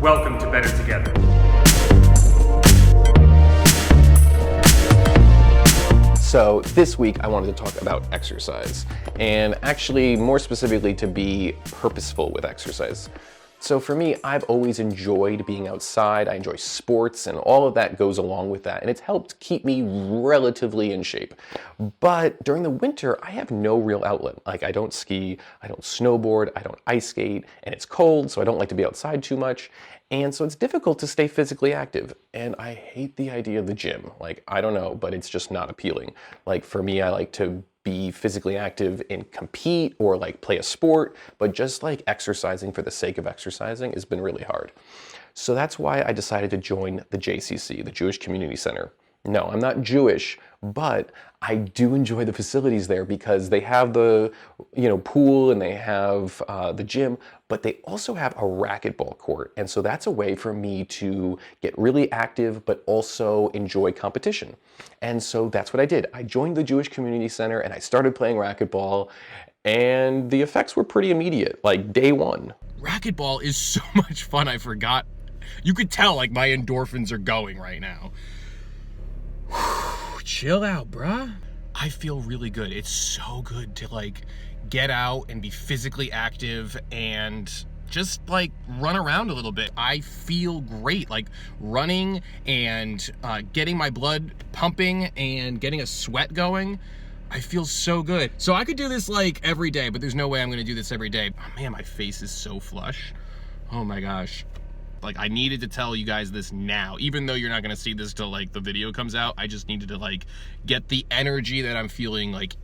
Welcome to Better Together. So this week I wanted to talk about exercise, and actually more specifically to be purposeful with exercise. So for me, I've always enjoyed being outside. I enjoy sports and all of that goes along with that, and it's helped keep me relatively in shape. But during the winter, I have no real outlet. Like, I don't ski, I don't snowboard, I don't ice skate, and it's cold, so I don't like to be outside too much. And so it's difficult to stay physically active. And I hate the idea of the gym. Like, I don't know, but it's just not appealing. Like, for me, I like to be physically active and compete or like play a sport, but just like exercising for the sake of exercising has been really hard. So that's why I decided to join the JCC, the Jewish Community Center. No, I'm not Jewish, but I do enjoy the facilities there because they have the, pool and they have the gym, but they also have a racquetball court. And so that's a way for me to get really active, but also enjoy competition. And so that's what I did. I joined the Jewish Community Center and I started playing racquetball, and the effects were pretty immediate, like day one. Racquetball is so much fun. I forgot. You could tell like my endorphins are going right now. Chill out, bruh. I feel really good. It's so good to like get out and be physically active and just like run around a little bit. I feel great, like running and getting my blood pumping and getting a sweat going. I feel so good. So I could do this like every day, but there's no way I'm gonna do this every day. Oh man, my face is so flush. Oh my gosh. Like, I needed to tell you guys this now, even though you're not gonna see this till like the video comes out. I just needed to like get the energy that I'm feeling like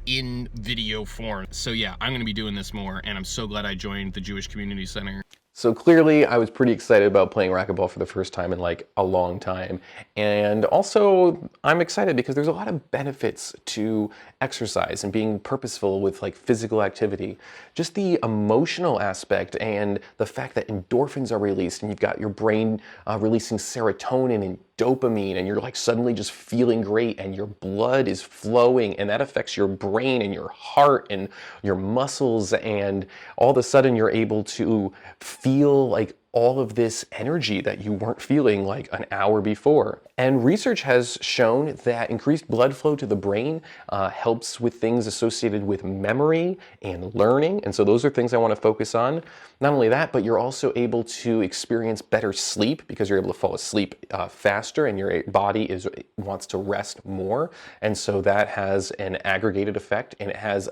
in video form. So yeah, I'm gonna be doing this more, and I'm so glad I joined the Jewish Community Center. So clearly I was pretty excited about playing racquetball for the first time in like a long time. And also I'm excited because there's a lot of benefits to exercise and being purposeful with like physical activity. Just the emotional aspect and the fact that endorphins are released and you've got your brain releasing serotonin and dopamine, and you're like suddenly just feeling great and your blood is flowing, and that affects your brain and your heart and your muscles, and all of a sudden you're able to feel like all of this energy that you weren't feeling like an hour before. And research has shown that increased blood flow to the brain helps with things associated with memory and learning. And so those are things I want to focus on. Not only that, but you're also able to experience better sleep because you're able to fall asleep faster, and your body wants to rest more. And so that has an aggregated effect, and it has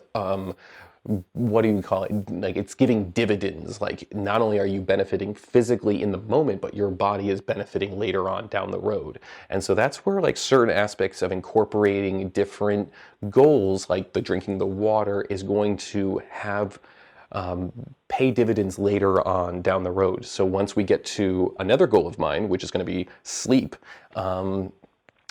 what do you call it? Like, it's giving dividends. Like, not only are you benefiting physically in the moment, but your body is benefiting later on down the road. And so that's where like certain aspects of incorporating different goals, like the drinking the water, is going to have pay dividends later on down the road. So once we get to another goal of mine, which is going to be sleep,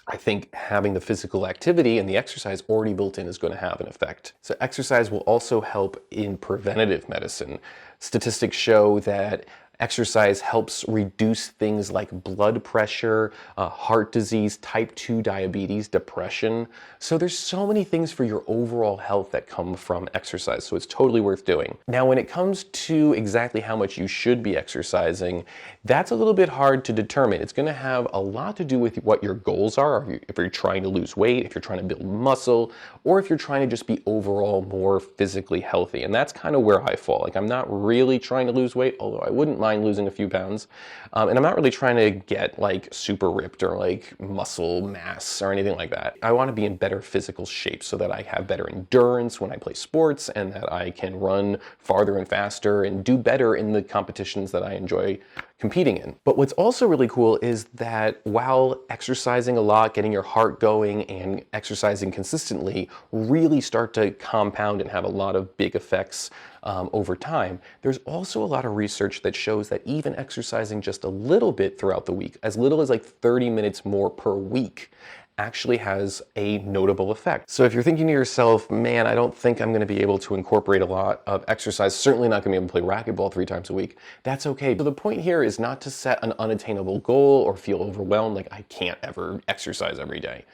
I think having the physical activity and the exercise already built in is going to have an effect. So exercise will also help in preventative medicine. Statistics show that exercise helps reduce things like blood pressure, heart disease, type 2 diabetes, depression. So there's so many things for your overall health that come from exercise, so it's totally worth doing. Now, when it comes to exactly how much you should be exercising, that's a little bit hard to determine. It's gonna have a lot to do with what your goals are, if you're trying to lose weight, if you're trying to build muscle, or if you're trying to just be overall more physically healthy. And that's kind of where I fall. Like, I'm not really trying to lose weight, although I wouldn't mind losing a few pounds. And I'm not really trying to get like super ripped or like muscle mass or anything like that. I want to be in better physical shape so that I have better endurance when I play sports, and that I can run farther and faster and do better in the competitions that I enjoy competing in. But what's also really cool is that while exercising a lot, getting your heart going, and exercising consistently really start to compound and have a lot of big effects over time, there's also a lot of research that shows that even exercising just a little bit throughout the week, as little as like 30 minutes more per week, actually has a notable effect. So if you're thinking to yourself, man, I don't think I'm gonna be able to incorporate a lot of exercise, certainly not gonna be able to play racquetball 3 times a week, that's okay. So the point here is not to set an unattainable goal or feel overwhelmed, like I can't ever exercise every day.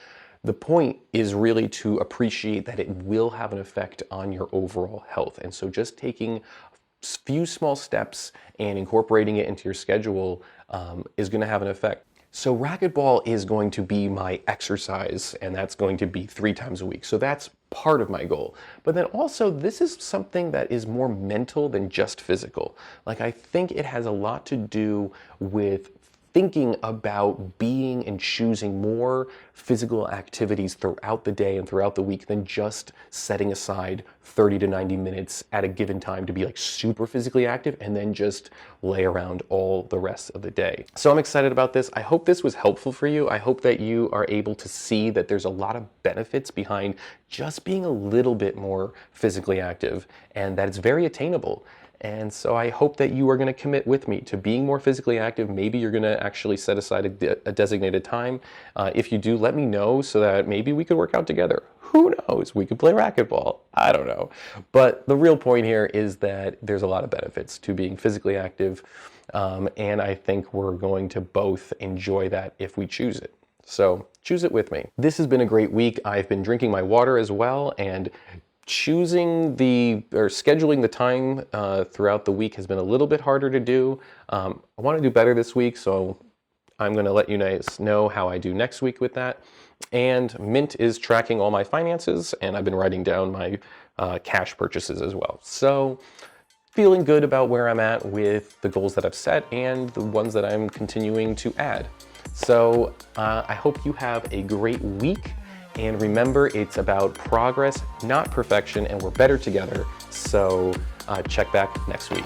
The point is really to appreciate that it will have an effect on your overall health. And so just taking few small steps and incorporating it into your schedule is going to have an effect. So racquetball is going to be my exercise, and that's going to be 3 times a week. So that's part of my goal. But then also, this is something that is more mental than just physical. Like, I think it has a lot to do with thinking about being and choosing more physical activities throughout the day and throughout the week than just setting aside 30 to 90 minutes at a given time to be like super physically active and then just lay around all the rest of the day. So I'm excited about this. I hope this was helpful for you. I hope that you are able to see that there's a lot of benefits behind just being a little bit more physically active and that it's very attainable. And so I hope that you are going to commit with me to being more physically active. Maybe you're going to actually set aside a designated time. If you do, let me know so that maybe we could work out together. Who knows? We could play racquetball. I don't know. But the real point here is that there's a lot of benefits to being physically active. And I think we're going to both enjoy that if we choose it. So choose it with me. This has been a great week. I've been drinking my water as well, and scheduling the time throughout the week has been a little bit harder to do. I want to do better this week, so I'm going to let you guys know how I do next week with that. And Mint is tracking all my finances, and I've been writing down my cash purchases as well. So feeling good about where I'm at with the goals that I've set and the ones that I'm continuing to add. So I hope you have a great week. And remember, it's about progress, not perfection, and we're better together. So check back next week.